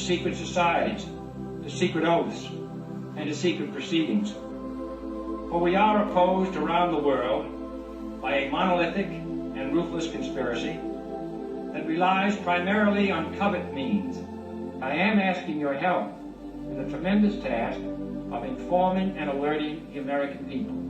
secret societies, to secret oaths, and to secret proceedings. For we are opposed around the world by a monolithic and ruthless conspiracy that relies primarily on covert means. I am asking your help in the tremendous task of informing and alerting the American people.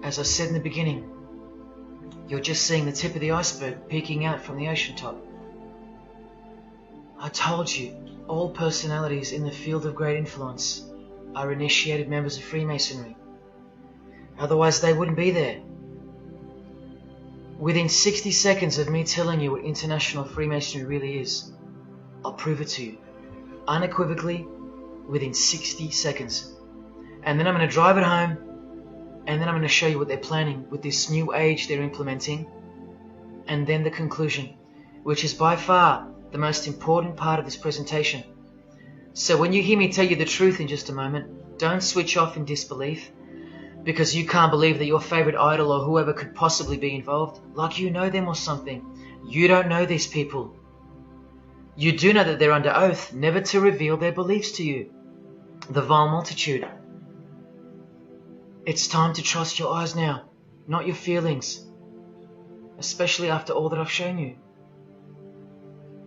As I said in the beginning, you're just seeing the tip of the iceberg peeking out from the ocean top. I told you, all personalities in the field of great influence are initiated members of Freemasonry. Otherwise they wouldn't be there. Within 60 seconds of me telling you what international Freemasonry really is, I'll prove it to you. Unequivocally, within 60 seconds. And then I'm going to drive it home, and then I'm going to show you what they're planning with this new age they're implementing, and then the conclusion, which is by far the most important part of this presentation. So when you hear me tell you the truth in just a moment, don't switch off in disbelief, because you can't believe that your favorite idol or whoever could possibly be involved, like you know them or something. You don't know these people. You do know that they're under oath never to reveal their beliefs to you. The vile multitude. It's time to trust your eyes now, not your feelings, especially after all that I've shown you.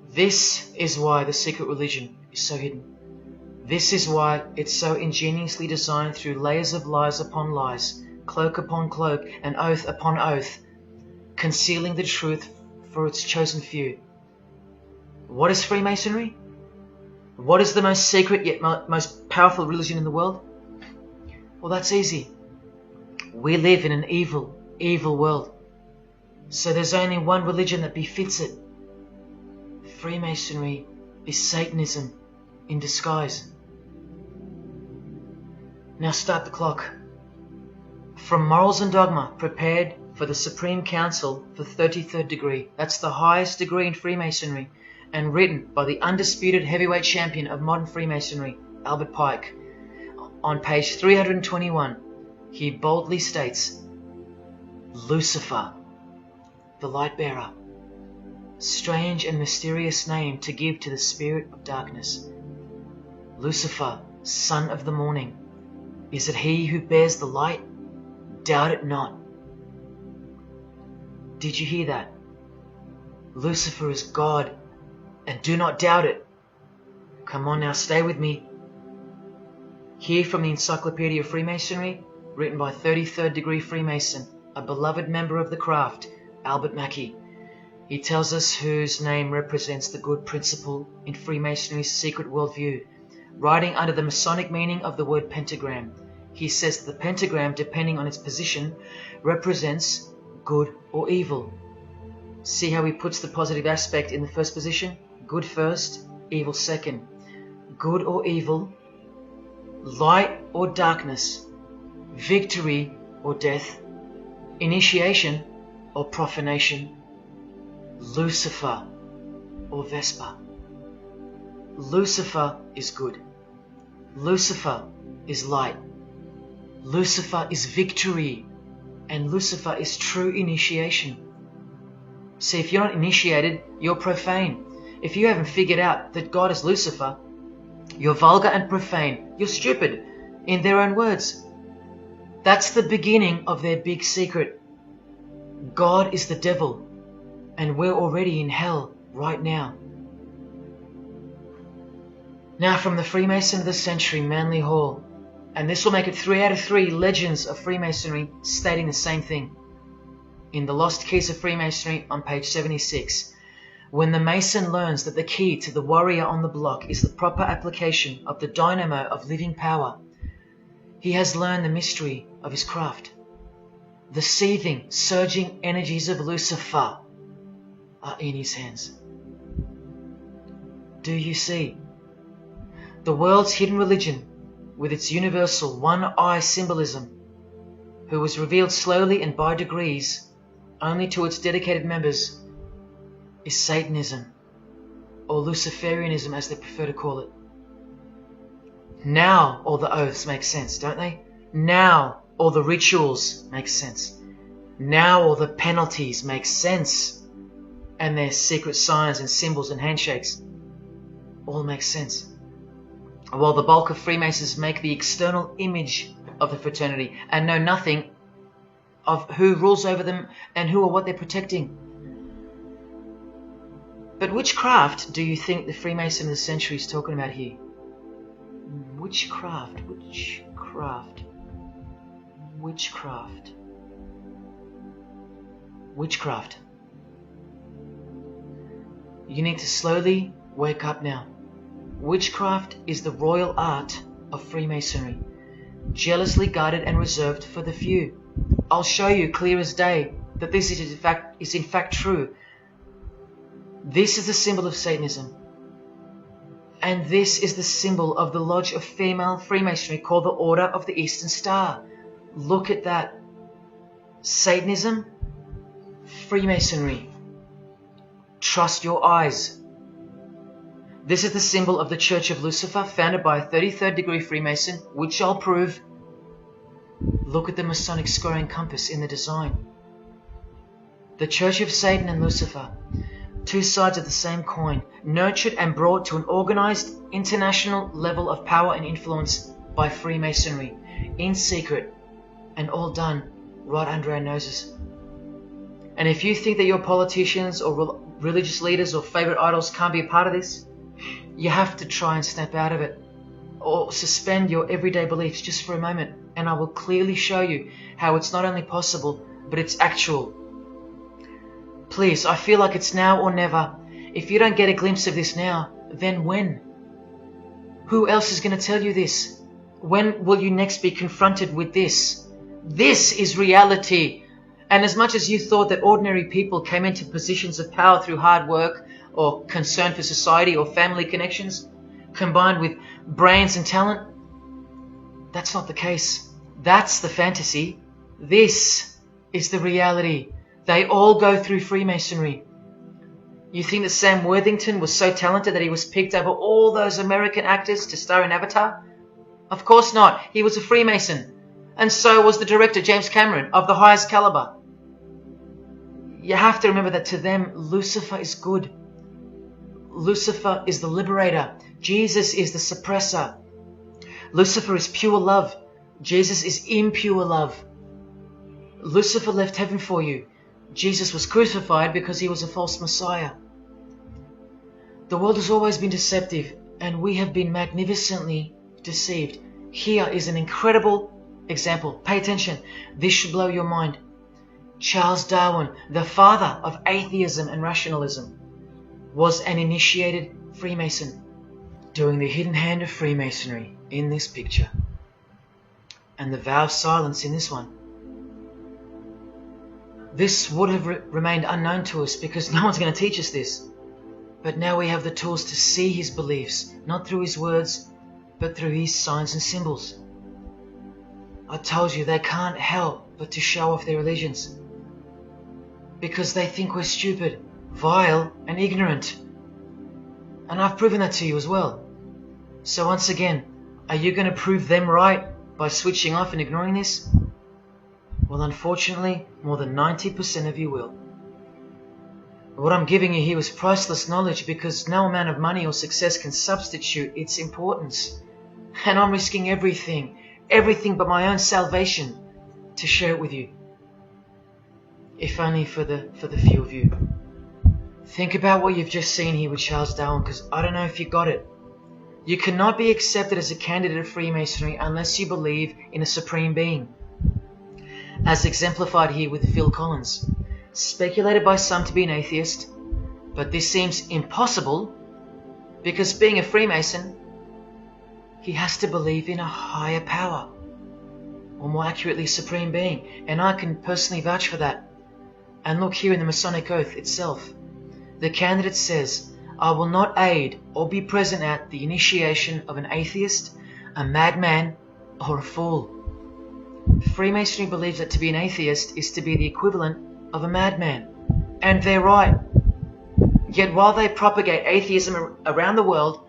This is why the secret religion is so hidden. This is why it's so ingeniously designed through layers of lies upon lies, cloak upon cloak, and oath upon oath, concealing the truth for its chosen few. What is Freemasonry? What is the most secret yet most powerful religion in the world? Well, that's easy. We live in an evil, evil world. So there's only one religion that befits it. Freemasonry is Satanism in disguise. Now start the clock. From Morals and Dogma, prepared for the Supreme Council for 33rd degree. That's the highest degree in Freemasonry, and written by the undisputed heavyweight champion of modern Freemasonry, Albert Pike. On page 321, he boldly states, Lucifer, the light bearer. Strange and mysterious name to give to the spirit of darkness. Lucifer, son of the morning. Is it he who bears the light? Doubt it not. Did you hear that? Lucifer is God, and do not doubt it. Come on now, stay with me. Here from the Encyclopedia of Freemasonry, written by 33rd degree Freemason, a beloved member of the craft, Albert Mackey. He tells us whose name represents the good principle in Freemasonry's secret worldview. Writing under the Masonic meaning of the word pentagram, he says that the pentagram, depending on its position, represents good or evil. See how he puts the positive aspect in the first position? Good first, evil second. Good or evil, light or darkness, victory or death, initiation or profanation, Lucifer or Vesper. Lucifer is good. Lucifer is light. Lucifer is victory. And Lucifer is true initiation. See, if you're not initiated, you're profane. If you haven't figured out that God is Lucifer, you're vulgar and profane. You're stupid, in their own words. That's the beginning of their big secret. God is the devil, and we're already in hell right now. Now from the Freemason of the Century, Manly Hall, and this will make it 3 out of 3 legends of Freemasonry stating the same thing. In The Lost Keys of Freemasonry on page 76, when the Mason learns that the key to the warrior on the block is the proper application of the dynamo of living power, he has learned the mystery of his craft. The seething, surging energies of Lucifer are in his hands. Do you see? The world's hidden religion, with its universal one-eye symbolism, who was revealed slowly and by degrees only to its dedicated members, is Satanism, or Luciferianism as they prefer to call it. Now all the oaths make sense, don't they? Now all the rituals make sense. Now all the penalties make sense. And their secret signs and symbols and handshakes all make sense. While the bulk of Freemasons make the external image of the fraternity and know nothing of who rules over them and who or what they're protecting. But which craft do you think the Freemason of the Century is talking about here? Which craft? Which craft? Which craft? witchcraft. You need to slowly wake up now. Witchcraft is the royal art of Freemasonry, jealously guarded and reserved for the few. I'll show you clear as day that this is in fact true. This is the symbol of Satanism. And this is the symbol of the lodge of female Freemasonry called the Order of the Eastern Star. Look at that. Satanism, Freemasonry. Trust your eyes. This is the symbol of the Church of Lucifer, founded by a 33rd degree Freemason, which I'll prove. Look at the Masonic squaring compass in the design. The Church of Satan and Lucifer, two sides of the same coin, nurtured and brought to an organized international level of power and influence by Freemasonry, in secret, and all done right under our noses. And if you think that your politicians or religious leaders or favorite idols can't be a part of this, you have to try and snap out of it, or suspend your everyday beliefs just for a moment, and I will clearly show you how it's not only possible, but it's actual. Please, I feel like it's now or never. If you don't get a glimpse of this now, then when? Who else is going to tell you this? When will you next be confronted with this? This is reality. And as much as you thought that ordinary people came into positions of power through hard work or concern for society or family connections, combined with brains and talent, that's not the case. That's the fantasy. This is the reality. They all go through Freemasonry. You think that Sam Worthington was so talented that he was picked over all those American actors to star in Avatar? Of course not. He was a Freemason. And so was the director, James Cameron, of the highest caliber. You have to remember that to them, Lucifer is good. Lucifer is the liberator. Jesus is the suppressor. Lucifer is pure love. Jesus is impure love. Lucifer left heaven for you. Jesus was crucified because he was a false Messiah. The world has always been deceptive, and we have been magnificently deceived. Here is an incredible example. Pay attention. This should blow your mind. Charles Darwin, the father of atheism and rationalism, was an initiated Freemason, doing the hidden hand of Freemasonry in this picture, and the vow of silence in this one. This would have remained unknown to us because no one's going to teach us this. But now we have the tools to see his beliefs, not through his words, but through his signs and symbols. I told you they can't help but to show off their religions, because they think we're stupid, vile, and ignorant. And I've proven that to you as well. So once again, are you going to prove them right by switching off and ignoring this? Well, unfortunately, more than 90% of you will. What I'm giving you here is priceless knowledge, because no amount of money or success can substitute its importance. And I'm risking everything but my own salvation to share it with you. If only for the few of you. Think about what you've just seen here with Charles Darwin, because I don't know if you got it. You cannot be accepted as a candidate of Freemasonry unless you believe in a supreme being, as exemplified here with Phil Collins, speculated by some to be an atheist, but this seems impossible because being a Freemason, he has to believe in a higher power, or more accurately, supreme being, and I can personally vouch for that. And look here in the Masonic Oath itself. The candidate says, I will not aid or be present at the initiation of an atheist, a madman, or a fool. Freemasonry believes that to be an atheist is to be the equivalent of a madman. And they're right. Yet while they propagate atheism around the world,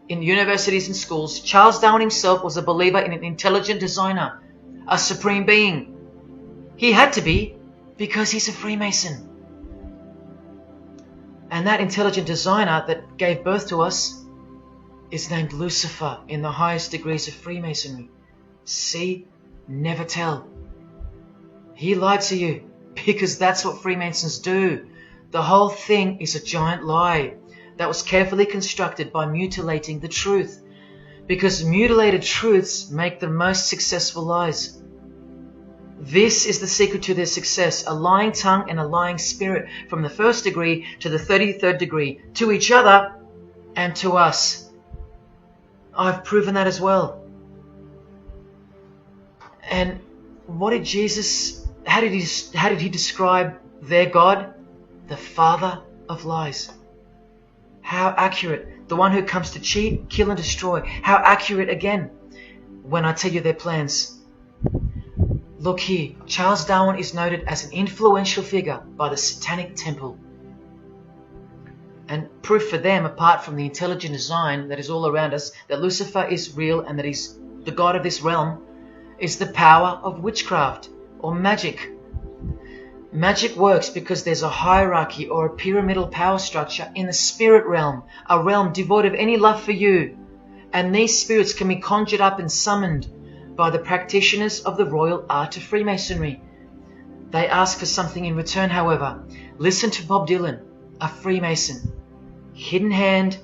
in universities and schools, Charles Darwin himself was a believer in an intelligent designer, a supreme being. He had to be, because he's a Freemason. And that intelligent designer that gave birth to us is named Lucifer in the highest degrees of Freemasonry. See? Never tell. He lied to you, because that's what Freemasons do. The whole thing is a giant lie that was carefully constructed by mutilating the truth, because mutilated truths make the most successful lies. This is the secret to their success, a lying tongue and a lying spirit, from the 1st degree to the 33rd degree, to each other and to us. I've proven that as well. And what did Jesus, how did he describe their God? The father of lies. How accurate. The one who comes to cheat, kill and destroy. How accurate again when I tell you their plans. Look here, Charles Darwin is noted as an influential figure by the Satanic Temple. And proof for them, apart from the intelligent design that is all around us, that Lucifer is real and that he's the god of this realm, is the power of witchcraft or magic. Magic works because there's a hierarchy or a pyramidal power structure in the spirit realm, a realm devoid of any love for you. And these spirits can be conjured up and summoned by the practitioners of the royal art of Freemasonry. They ask for something in return, however. Listen to Bob Dylan, a Freemason. Hidden hand,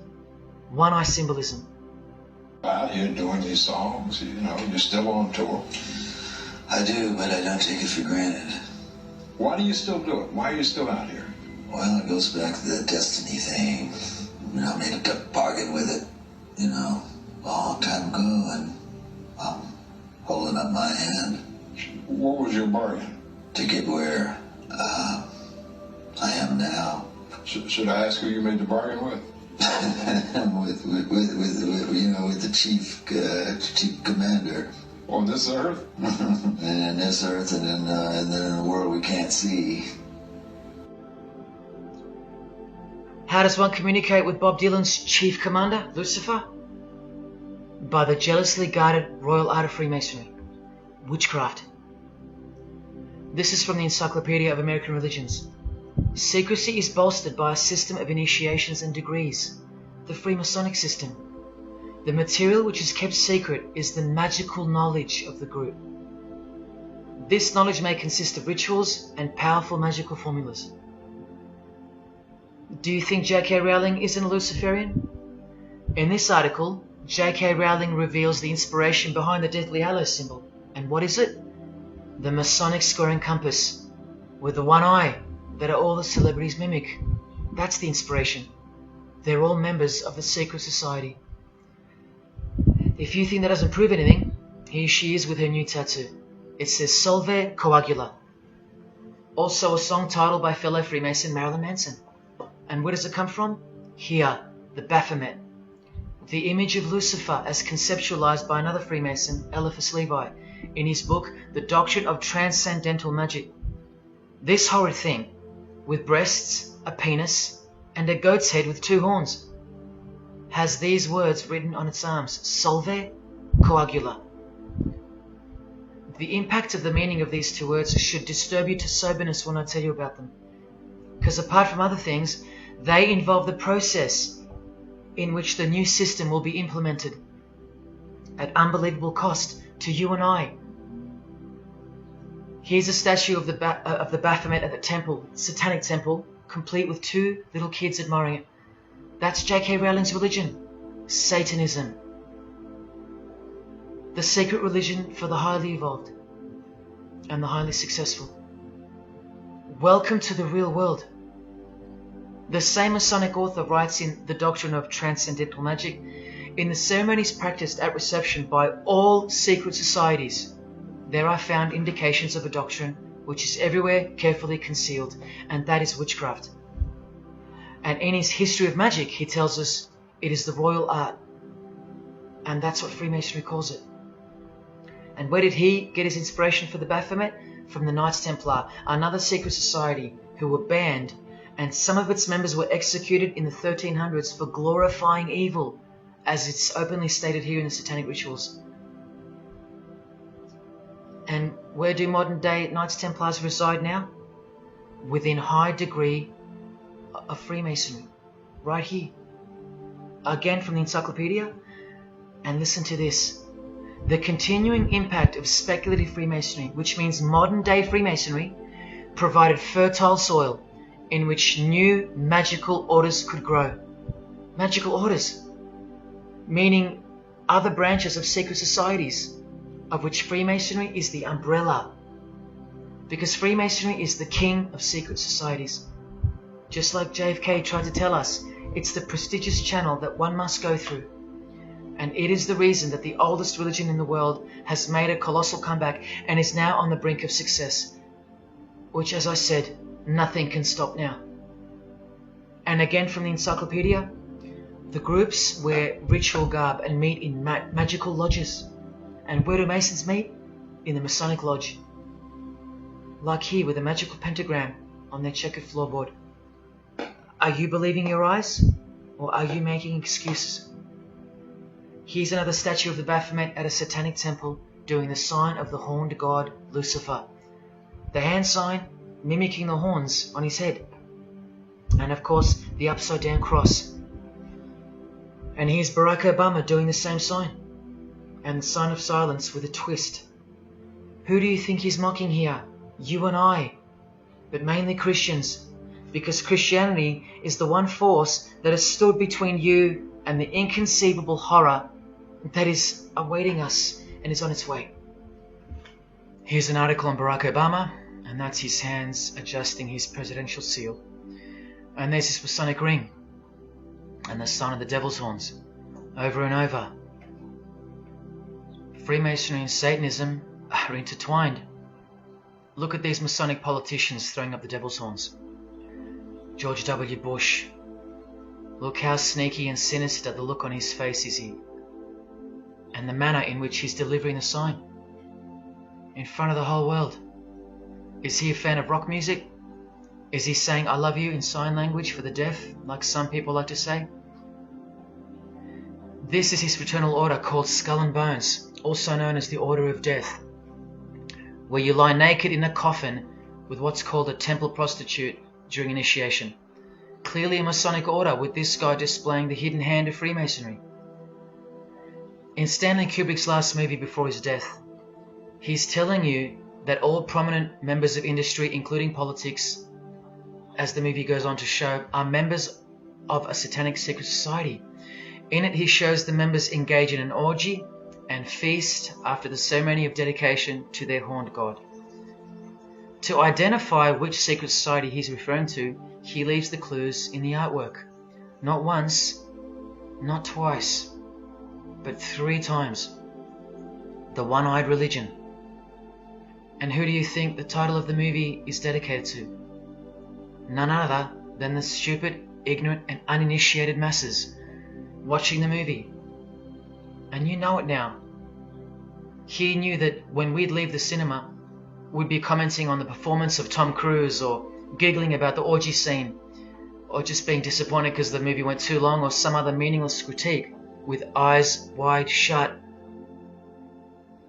one-eye symbolism. Out here doing these songs, you know, you're still on tour. I do, but I don't take it for granted. Why do you still do it? Why are you still out here? Well, it goes back to the destiny thing. You know, I made a bargain with it, you know, a long time ago, and I'm holding up my hand. What was your bargain? To get where I am now. Should I ask who you made the bargain with? with the chief commander. On this earth? And this earth, and then in the world we can't see. How does one communicate with Bob Dylan's chief commander, Lucifer? By the jealously guarded royal art of Freemasonry, witchcraft. This is from the Encyclopedia of American Religions. Secrecy is bolstered by a system of initiations and degrees, the Freemasonic system. The material which is kept secret is the magical knowledge of the group. This knowledge may consist of rituals and powerful magical formulas. Do you think J.K. Rowling isn't a Luciferian? In this article, J.K. Rowling reveals the inspiration behind the Deathly Hallows symbol. And what is it? The Masonic squaring compass, with the one eye that all the celebrities mimic. That's the inspiration. They're all members of the secret society. If you think that doesn't prove anything, here she is with her new tattoo. It says Solve Coagula. Also a song title by fellow Freemason Marilyn Manson. And where does it come from? Here, the Baphomet. The image of Lucifer as conceptualized by another Freemason, Eliphas Levi, in his book, The Doctrine of Transcendental Magic. This horrid thing, with breasts, a penis, and a goat's head with 2 horns, has these words written on its arms, Solve Coagula. The impact of the meaning of these 2 words should disturb you to soberness when I tell you about them. Because apart from other things, they involve the process in which the new system will be implemented at unbelievable cost to you and I. Here's a statue of the Baphomet at the temple, Satanic Temple, complete with 2 little kids admiring it. That's J.K. Rowling's religion, Satanism. The secret religion for the highly evolved and the highly successful. Welcome to the real world. The same Masonic author writes in The Doctrine of Transcendental Magic, in the ceremonies practiced at reception by all secret societies, there are found indications of a doctrine which is everywhere carefully concealed, and that is witchcraft. And in his History of Magic, he tells us it is the royal art, and that's what Freemasonry calls it. And where did he get his inspiration for the Baphomet? From the Knights Templar, another secret society who were banned, and some of its members were executed in the 1300s for glorifying evil, as it's openly stated here in the Satanic Rituals. And where do modern day Knights Templars reside now? Within high degree of Freemasonry, right here. Again from the Encyclopedia, and listen to this. The continuing impact of speculative Freemasonry, which means modern day Freemasonry, provided fertile soil in which new magical orders could grow. Magical orders, meaning other branches of secret societies, of which Freemasonry is the umbrella. Because Freemasonry is the king of secret societies. Just like JFK tried to tell us, it's the prestigious channel that one must go through. And it is the reason that the oldest religion in the world has made a colossal comeback and is now on the brink of success. Which, as I said, nothing can stop now. And again from the encyclopedia, the groups wear ritual garb and meet in magical lodges. And where do Masons meet? In the Masonic Lodge. Like here with a magical pentagram on their checkered floorboard. Are you believing your eyes? Or are you making excuses? Here's another statue of the Baphomet at a satanic temple doing the sign of the horned god Lucifer. The hand sign mimicking the horns on his head. And of course the upside down cross. And here's Barack Obama doing the same sign. And the sign of silence with a twist. Who do you think he's mocking here? You and I. But mainly Christians. Because Christianity is the one force that has stood between you and the inconceivable horror that is awaiting us and is on its way. Here's an article on Barack Obama, and that's his hands adjusting his presidential seal. And there's his Masonic ring, and the sign of the devil's horns, over and over. Freemasonry and Satanism are intertwined. Look at these Masonic politicians throwing up the devil's horns. George W. Bush. Look how sneaky and sinister the look on his face is here. And the manner in which he's delivering the sign. In front of the whole world. Is he a fan of rock music? Is he saying I love you in sign language for the deaf, like some people like to say? This is his fraternal order called Skull and Bones, also known as the Order of Death, where you lie naked in a coffin with what's called a temple prostitute during initiation. Clearly a Masonic order, with this guy displaying the hidden hand of Freemasonry. In Stanley Kubrick's last movie before his death, he's telling you that all prominent members of industry, including politics, as the movie goes on to show, are members of a satanic secret society. In it, he shows the members engage in an orgy and feast after the ceremony of dedication to their horned god. To identify which secret society he's referring to, he leaves the clues in the artwork. Not once, not twice, but 3 times. The One-Eyed Religion. And who do you think the title of the movie is dedicated to? None other than the stupid, ignorant and uninitiated masses watching the movie. And you know it now. He knew that when we'd leave the cinema, we'd be commenting on the performance of Tom Cruise, or giggling about the orgy scene, or just being disappointed because the movie went too long, or some other meaningless critique, with eyes wide shut.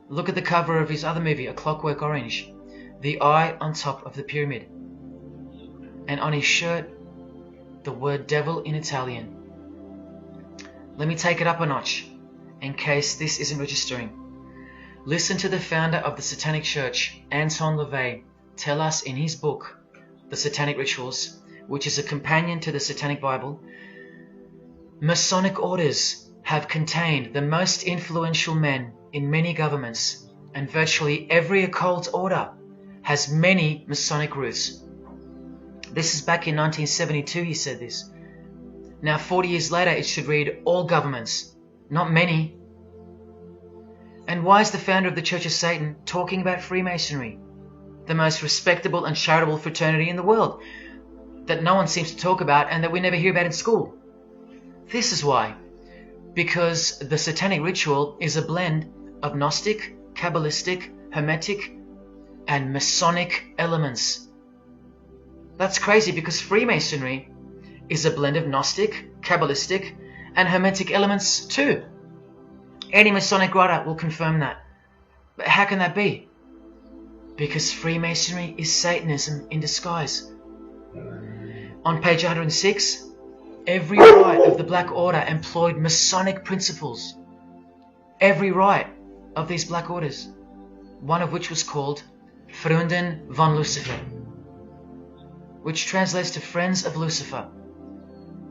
Look at the cover of his other movie, A Clockwork Orange, the eye on top of the pyramid, and on his shirt the word devil in Italian. Let me take it up a notch, in case this isn't registering. Listen to the founder of the Satanic Church, Anton LaVey, tell us in his book, The Satanic Rituals, which is a companion to the Satanic Bible, Masonic orders have contained the most influential men in many governments, and virtually every occult order has many Masonic roots. This is back in 1972 he said this. Now 40 years later it should read all governments, not many. And why is the founder of the Church of Satan talking about Freemasonry, the most respectable and charitable fraternity in the world, that no one seems to talk about and that we never hear about in school? This is why. Because the Satanic Ritual is a blend of Gnostic, Kabbalistic, Hermetic, and Masonic elements. That's crazy, because Freemasonry is a blend of Gnostic, Kabbalistic, and Hermetic elements too. Any Masonic writer will confirm that. But how can that be? Because Freemasonry is Satanism in disguise. On page 106, every rite of the Black Order employed Masonic principles. Every rite of these Black Orders, one of which was called Freunden von Lucifer, which translates to Friends of Lucifer.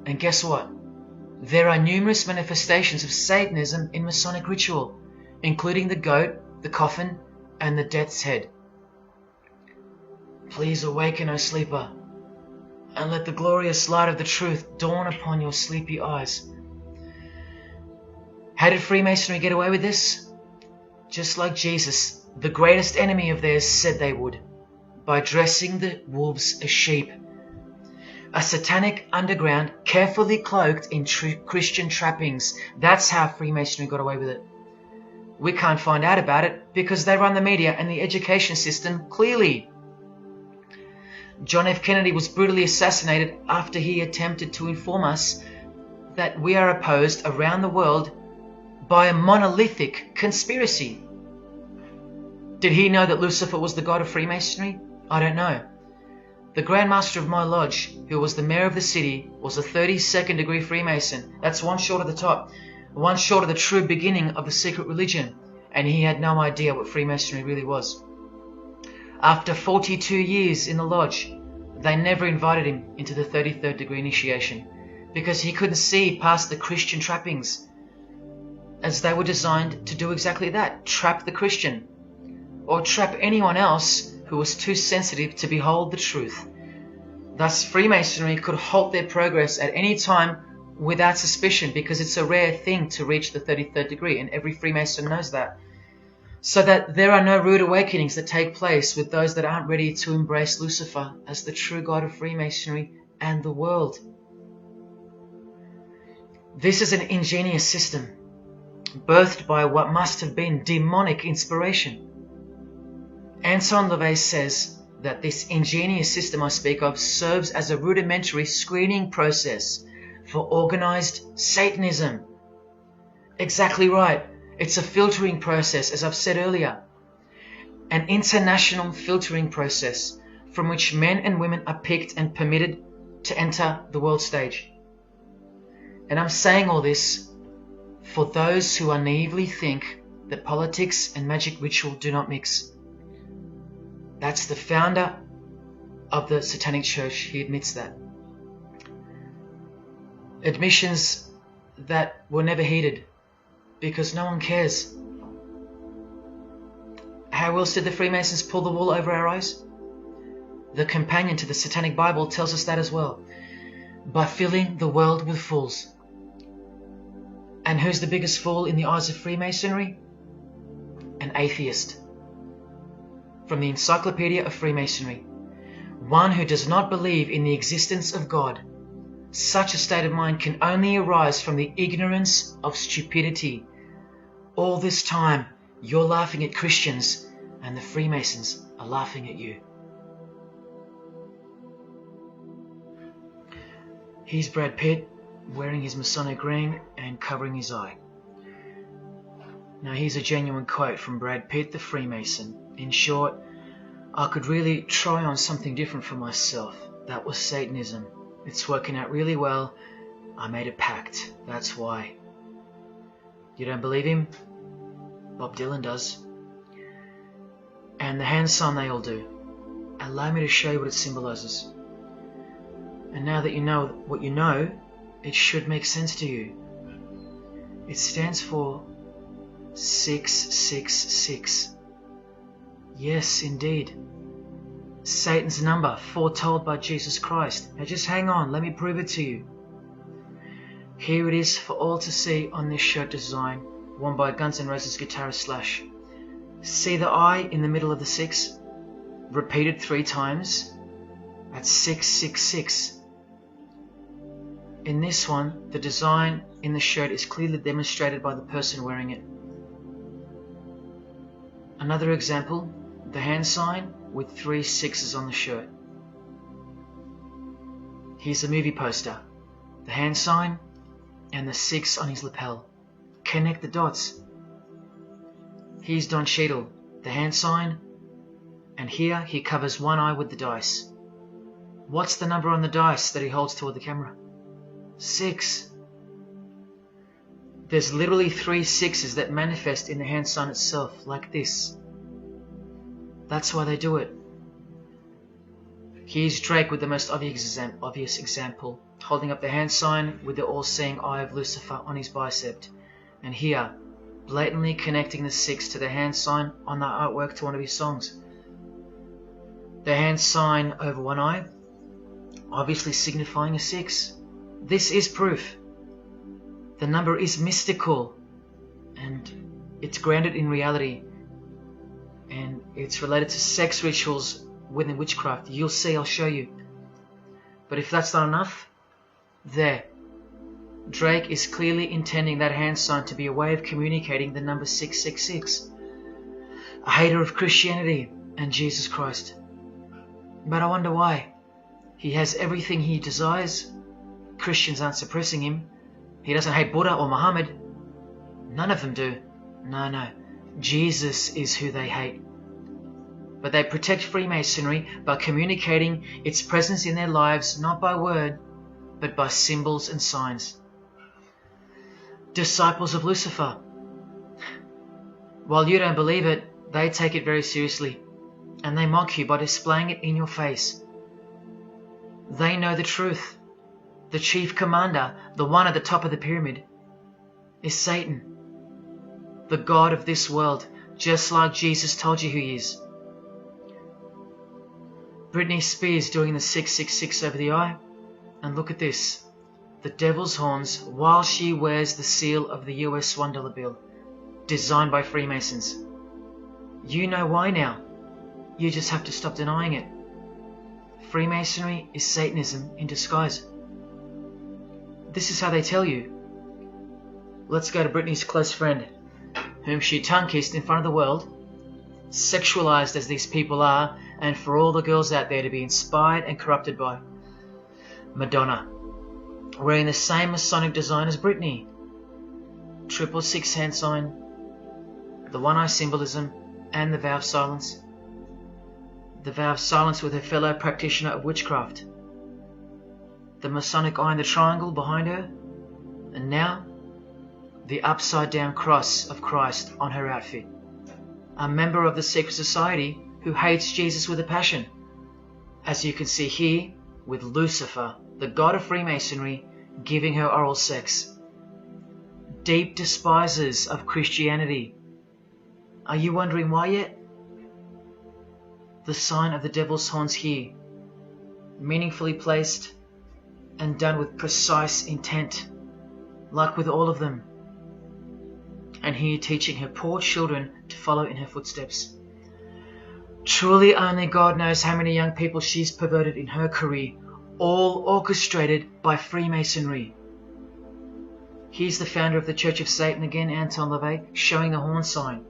And guess what? There are numerous manifestations of Satanism in Masonic ritual, including the goat, the coffin, and the death's head. Please awaken, O sleeper, and let the glorious light of the truth dawn upon your sleepy eyes. How did Freemasonry get away with this? Just like Jesus, the greatest enemy of theirs, said they would, by dressing the wolves as sheep. A satanic underground carefully cloaked in Christian trappings. That's how Freemasonry got away with it. We can't find out about it because they run the media and the education system clearly. John F. Kennedy was brutally assassinated after he attempted to inform us that we are opposed around the world by a monolithic conspiracy. Did he know that Lucifer was the god of Freemasonry? I don't know. The Grand Master of my lodge, who was the mayor of the city, was a 32nd degree Freemason. That's one short of the top, one short of the true beginning of the secret religion, and he had no idea what Freemasonry really was. After 42 years in the lodge, they never invited him into the 33rd degree initiation because he couldn't see past the Christian trappings, as they were designed to do exactly that, trap the Christian, or trap anyone else who was too sensitive to behold the truth. Thus, Freemasonry could halt their progress at any time without suspicion, because it's a rare thing to reach the 33rd degree, and every Freemason knows that. So that there are no rude awakenings that take place with those that aren't ready to embrace Lucifer as the true god of Freemasonry and the world. This is an ingenious system, birthed by what must have been demonic inspiration. Anton LaVey says that this ingenious system I speak of serves as a rudimentary screening process for organized Satanism. Exactly right. It's a filtering process, as I've said earlier. An international filtering process from which men and women are picked and permitted to enter the world stage. And I'm saying all this for those who naively think that politics and magic ritual do not mix. That's the founder of the Satanic Church. He admits that. Admissions that were never heeded because no one cares. How else did the Freemasons pull the wool over our eyes? The companion to the Satanic Bible tells us that as well. By filling the world with fools. And who's the biggest fool in the eyes of Freemasonry? An atheist. From the Encyclopedia of Freemasonry. One who does not believe in the existence of God. Such a state of mind can only arise from the ignorance of stupidity. All this time, you're laughing at Christians, and the Freemasons are laughing at you. Here's Brad Pitt, wearing his Masonic ring and covering his eye. Now here's a genuine quote from Brad Pitt, the Freemason. In short, I could really try on something different for myself. That was Satanism. It's working out really well. I made a pact. That's why. You don't believe him? Bob Dylan does. And the hand sign they all do. Allow me to show you what it symbolizes. And now that you know what you know, it should make sense to you. It stands for 666. Yes, indeed. Satan's number, foretold by Jesus Christ. Now just hang on, let me prove it to you. Here it is for all to see on this shirt design, worn by Guns N' Roses guitarist Slash. See the I in the middle of the 6? Repeated 3 times. That's 666. In this one, the design in the shirt is clearly demonstrated by the person wearing it. Another example, the hand sign with 3 6s on the shirt. Here's a movie poster, the hand sign and the 6 on his lapel. Connect the dots. Here's Don Cheadle, the hand sign, and here he covers one eye with the dice. What's the number on the dice that he holds toward the camera? 6. There's literally 3 6s that manifest in the hand sign itself, like this. That's why they do it. Here's Drake with the most obvious example, holding up the hand sign with the all-seeing eye of Lucifer on his bicep. And here, blatantly connecting the 6 to the hand sign on the artwork to one of his songs. The hand sign over one eye, obviously signifying a 6. This is proof. The number is mystical and it's grounded in reality, and it's related to sex rituals within witchcraft. You'll see, I'll show you. But if that's not enough, there. Drake is clearly intending that hand sign to be a way of communicating the number 666. A hater of Christianity and Jesus Christ. But I wonder why. He has everything he desires. Christians aren't suppressing him. He doesn't hate Buddha or Muhammad. None of them do. No. Jesus is who they hate. But they protect Freemasonry by communicating its presence in their lives not by word, but by symbols and signs. Disciples of Lucifer. While you don't believe it, they take it very seriously, and they mock you by displaying it in your face. They know the truth. The chief commander, the one at the top of the pyramid, is Satan, the god of this world, just like Jesus told you who he is. Britney Spears doing the 666 over the eye, and look at this, the devil's horns while she wears the seal of the US $1 bill, designed by Freemasons. You know why now. You just have to stop denying it. Freemasonry is Satanism in disguise. This is how they tell you. Let's go to Britney's close friend, whom she tongue-kissed in front of the world, sexualized as these people are, and for all the girls out there to be inspired and corrupted by. Madonna, wearing the same Masonic design as Britney. 666 hand sign, the one eye symbolism, and the vow of silence. The vow of silence with her fellow practitioner of witchcraft. The Masonic eye in the triangle behind her, and now the upside down cross of Christ on her outfit. A member of the secret society who hates Jesus with a passion, as you can see here with Lucifer, the god of Freemasonry, giving her oral sex. Deep despisers of Christianity. Are you wondering why yet? The sign of the devil's horns here, meaningfully placed and done with precise intent, like with all of them. And here teaching her poor children to follow in her footsteps. Truly only God knows how many young people she's perverted in her career, all orchestrated by Freemasonry. Here's the founder of the Church of Satan again, Anton LaVey, showing the horn sign.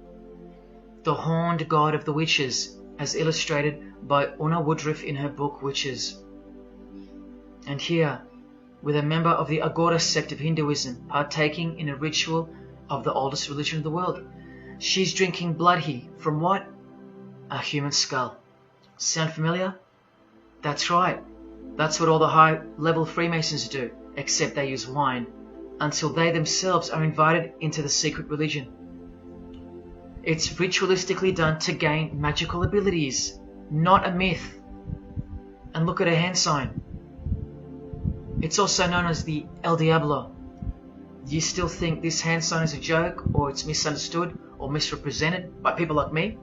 The horned god of the witches, as illustrated by Una Woodruff in her book Witches. And here, with a member of the Agora sect of Hinduism partaking in a ritual of the oldest religion of the world. She's drinking blood here from what? A human skull. Sound familiar? That's right. That's what all the high-level Freemasons do, except they use wine, until they themselves are invited into the secret religion. It's ritualistically done to gain magical abilities, not a myth. And look at her hand sign. It's also known as the El Diablo. Do you still think this hand sign is a joke, or it's misunderstood or misrepresented by people like me?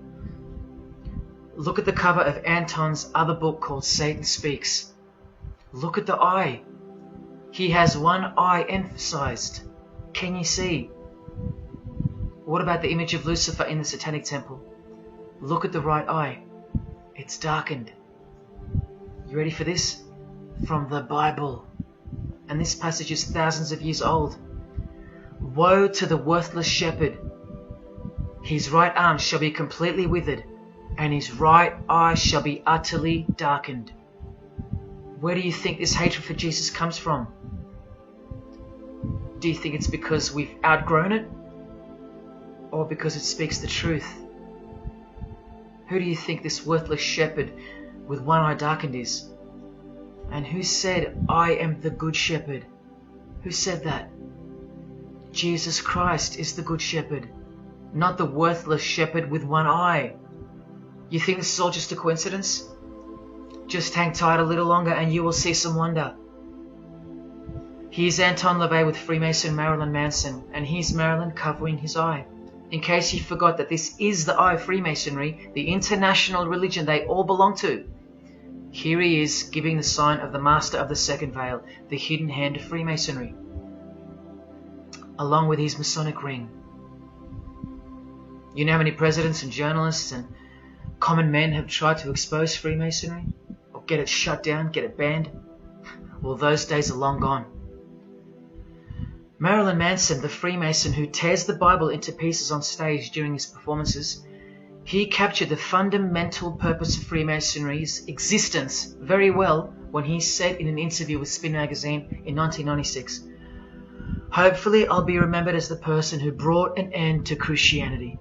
Look at the cover of Anton's other book called Satan Speaks. Look at the eye. He has one eye emphasized. Can you see? What about the image of Lucifer in the Satanic Temple? Look at the right eye. It's darkened. You ready for this? From the Bible. And this passage is thousands of years old. Woe to the worthless shepherd. His right arm shall be completely withered, and his right eye shall be utterly darkened. Where do you think this hatred for Jesus comes from? Do you think it's because we've outgrown it? Or because it speaks the truth? Who do you think this worthless shepherd with one eye darkened is? And who said, I am the good shepherd? Who said that? Jesus Christ is the good shepherd, not the worthless shepherd with one eye. You think this is all just a coincidence? Just hang tight a little longer and you will see some wonder. Here's Anton LaVey with Freemason Marilyn Manson, and here's Marilyn covering his eye. In case you forgot that this is the eye of Freemasonry, the international religion they all belong to. Here he is giving the sign of the master of the second veil, the hidden hand of Freemasonry, along with his Masonic ring. You know how many presidents and journalists and common men have tried to expose Freemasonry? Or get it shut down, get it banned? Well, those days are long gone. Marilyn Manson, the Freemason who tears the Bible into pieces on stage during his performances, he captured the fundamental purpose of Freemasonry's existence very well when he said in an interview with Spin magazine in 1996, "Hopefully I'll be remembered as the person who brought an end to Christianity,"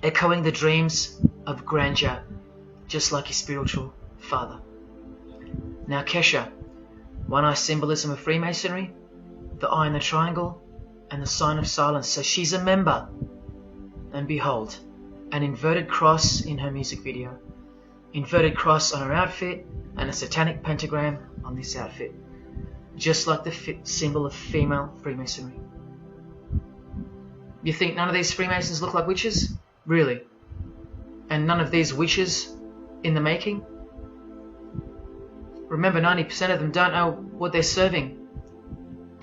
echoing the dreams of grandeur, just like his spiritual father. Now Kesha, one-eye symbolism of Freemasonry, the eye in the triangle, and the sign of silence. So she's a member. And behold, an inverted cross in her music video, inverted cross on her outfit, and a satanic pentagram on this outfit, just like the symbol of female Freemasonry. You think none of these Freemasons look like witches? Really? And none of these witches in the making? Remember, 90% of them don't know what they're serving,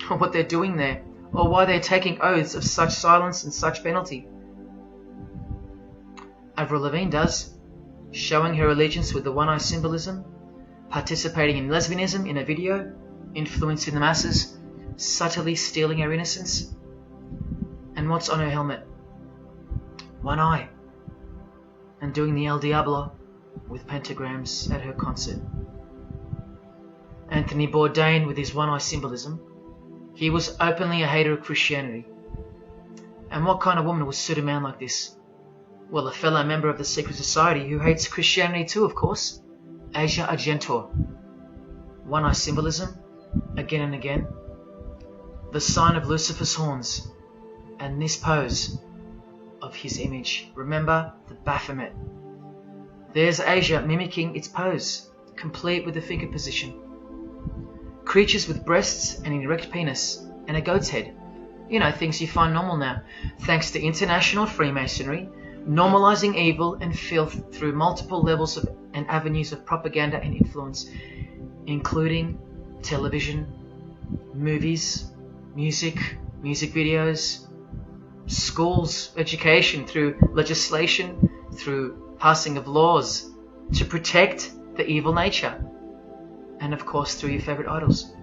or what they're doing there, or why they're taking oaths of such silence and such penalty. Avril Lavigne does, showing her allegiance with the one-eye symbolism, participating in lesbianism in a video, influencing the masses, subtly stealing her innocence. And what's on her helmet? One eye. And doing the El Diablo with pentagrams at her concert. Anthony Bourdain with his one-eye symbolism, he was openly a hater of Christianity. And what kind of woman would suit a man like this? Well, a fellow member of the secret society who hates Christianity too, of course, Asia Argento. One-eye symbolism, again and again. The sign of Lucifer's horns, and this pose of his image. Remember the Baphomet. There's Asia mimicking its pose, complete with the finger position. Creatures with breasts and an erect penis and a goat's head. You know, things you find normal now, thanks to international Freemasonry, normalizing evil and filth through multiple levels of and avenues of propaganda and influence, including television, movies, music videos, schools, education, through legislation, through passing of laws to protect the evil nature, and of course through your favorite idols.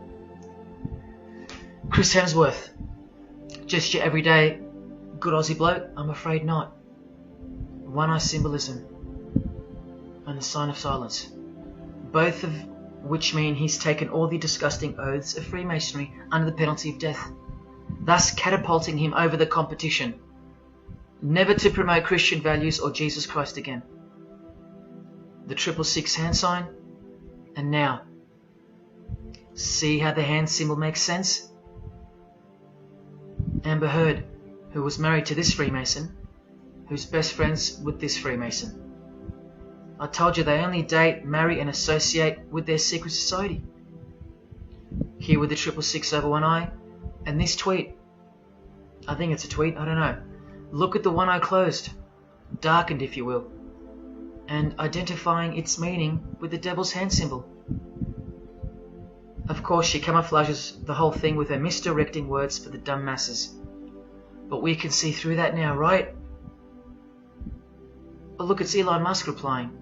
Chris Hemsworth, just your everyday good Aussie bloke? I'm afraid not. One-eye symbolism and the sign of silence, both of which mean he's taken all the disgusting oaths of Freemasonry under the penalty of death, thus catapulting him over the competition, never to promote Christian values or Jesus Christ again. The 666 hand sign, and now, see how the hand symbol makes sense? Amber Heard, who was married to this Freemason, who's best friends with this Freemason. I told you they only date, marry and associate with their secret society. Here with the 666 over one eye, and this tweet. I think it's a tweet, I don't know. Look at the one eye closed, darkened if you will, and identifying its meaning with the devil's hand symbol. Of course, she camouflages the whole thing with her misdirecting words for the dumb masses. But we can see through that now, right? Oh, look, it's Elon Musk replying.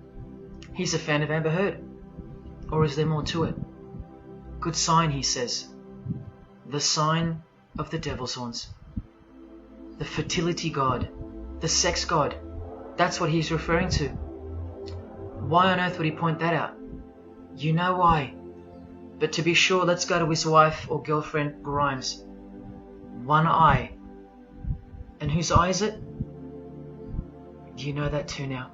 He's a fan of Amber Heard. Or is there more to it? Good sign, he says. The sign of the devil's horns. The fertility god. The sex god. That's what he's referring to. Why on earth would he point that out? You know why. But to be sure, let's go to his wife or girlfriend, Grimes. One eye. And whose eye is it? You know that too now.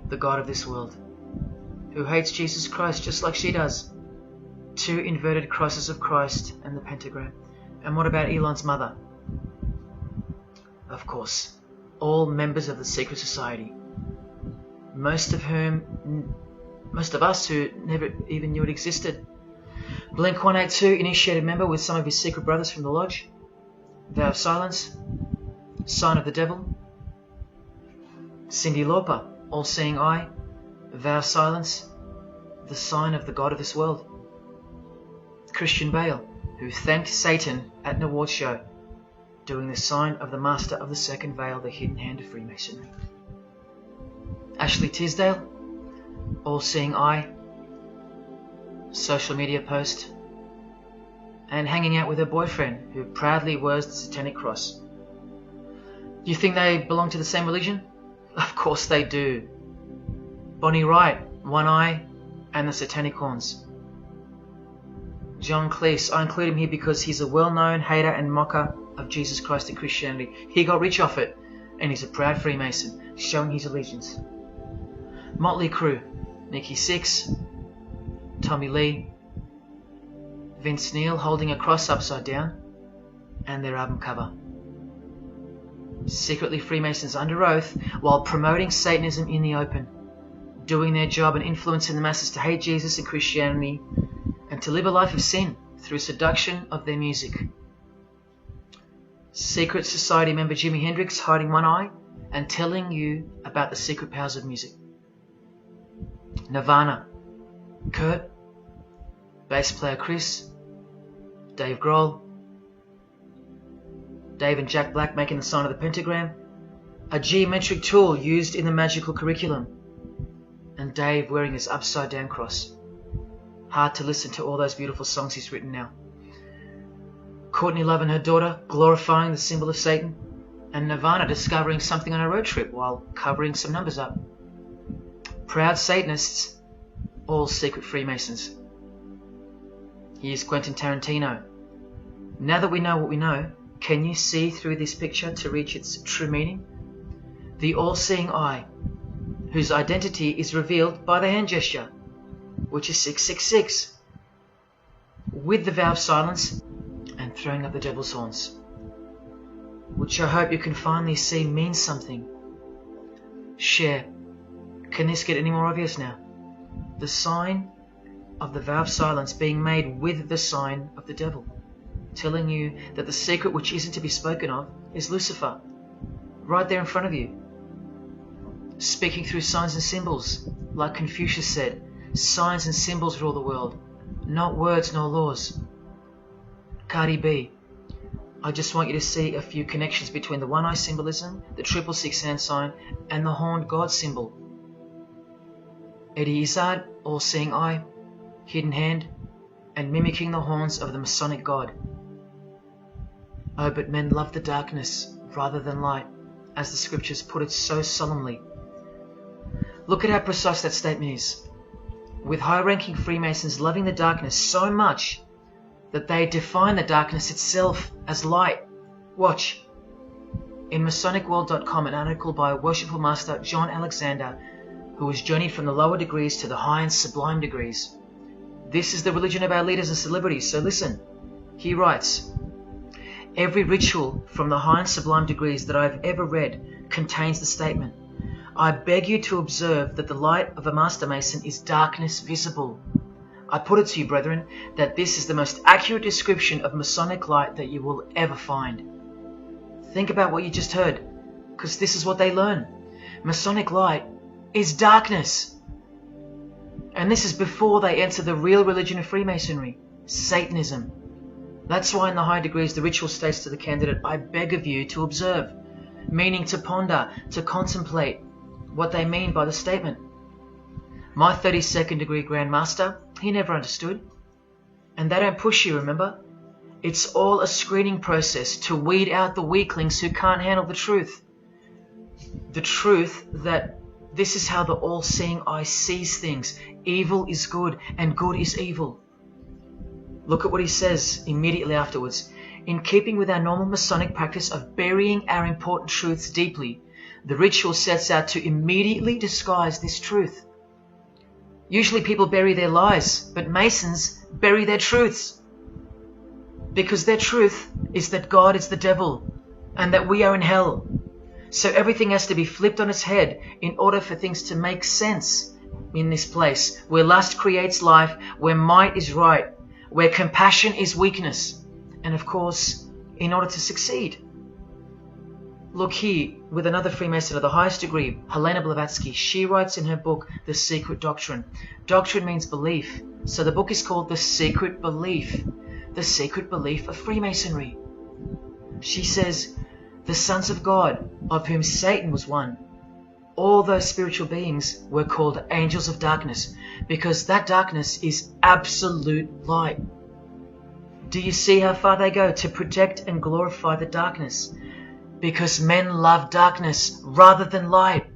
The god of this world, who hates Jesus Christ just like she does. 2 inverted crosses of Christ and the pentagram. And what about Elon's mother? Of course, all members of the secret society. Most of us who never even knew it existed. Blink 182 initiated member with some of his secret brothers from the lodge. Vow of silence. Sign of the devil. Cyndi Lauper, all-seeing eye. Vow of silence. the sign of the god of this world. Christian Bale, who thanked Satan at an award show, doing the sign of the master of the second veil, the hidden hand of Freemasonry. Ashley Tisdale, all-seeing eye, social media post, and hanging out with her boyfriend, who proudly wears the satanic cross. You think they belong to the same religion? Of course they do. Bonnie Wright, one eye, and the satanic horns. John Cleese, I include him here because he's a well-known hater and mocker of Jesus Christ and Christianity. He got rich off it, and he's a proud Freemason, showing his allegiance. Motley Crue, Nikki Sixx, Tommy Lee, Vince Neil holding a cross upside down, and their album cover. Secretly Freemasons under oath while promoting Satanism in the open, doing their job and influencing the masses to hate Jesus and Christianity and to live a life of sin through seduction of their music. Secret Society member Jimi Hendrix hiding one eye and telling you about the secret powers of music. Nirvana, Kurt, bass player Chris, Dave Grohl, Dave and Jack Black making the sign of the pentagram, a geometric tool used in the magical curriculum, and Dave wearing his upside down cross. Hard to listen to all those beautiful songs he's written now. Courtney Love and her daughter glorifying the symbol of Satan, and Nirvana discovering something on a road trip while covering some numbers up. Proud Satanists, all secret Freemasons. Here's Quentin Tarantino. Now that we know what we know, can you see through this picture to reach its true meaning? The all-seeing eye, whose identity is revealed by the hand gesture, which is 666, with the vow of silence and throwing up the devil's horns, which I hope you can finally see means something. Share. Can this get any more obvious now? The sign of the vow of silence being made with the sign of the devil, telling you that the secret which isn't to be spoken of is Lucifer, right there in front of you. Speaking through signs and symbols, like Confucius said, signs and symbols rule the world, not words nor laws. Cardi B, I just want you to see a few connections between the one-eye symbolism, the 666 hand sign, and the horned god symbol. Eddie Izzard, all-seeing eye, hidden hand, and mimicking the horns of the Masonic god. Oh, but men love the darkness rather than light, as the scriptures put it so solemnly. Look at how precise that statement is, with high-ranking Freemasons loving the darkness so much that they define the darkness itself as light. Watch. In MasonicWorld.com, an article by Worshipful Master John Alexander, who has journeyed from the lower degrees to the high and sublime degrees. This is the religion of our leaders and celebrities, so listen. He writes, every ritual from the high and sublime degrees that I have ever read contains the statement, I beg you to observe that the light of a Master Mason is darkness visible. I put it to you, brethren, that this is the most accurate description of Masonic light that you will ever find. Think about what you just heard, because this is what they learn. Masonic light is darkness. And this is before they enter the real religion of Freemasonry, Satanism. That's why in the high degrees the ritual states to the candidate, I beg of you to observe, meaning to ponder, to contemplate what they mean by the statement. My 32nd degree Grand Master, he never understood. And they don't push you, remember? It's all a screening process to weed out the weaklings who can't handle the truth. The truth that this is how the all-seeing eye sees things. Evil is good and good is evil. Look at what he says immediately afterwards. In keeping with our normal Masonic practice of burying our important truths deeply, the ritual sets out to immediately disguise this truth. Usually people bury their lies, but Masons bury their truths. Because their truth is that God is the devil and that we are in hell. So everything has to be flipped on its head in order for things to make sense in this place where lust creates life, where might is right, where compassion is weakness, and of course, in order to succeed. Look here, with another Freemason of the highest degree, Helena Blavatsky. She writes in her book, The Secret Doctrine. Doctrine means belief. So the book is called The Secret Belief. The Secret Belief of Freemasonry. She says, the sons of God, of whom Satan was one, all those spiritual beings were called angels of darkness, because that darkness is absolute light. Do you see how far they go to protect and glorify the darkness? Because men love darkness rather than light.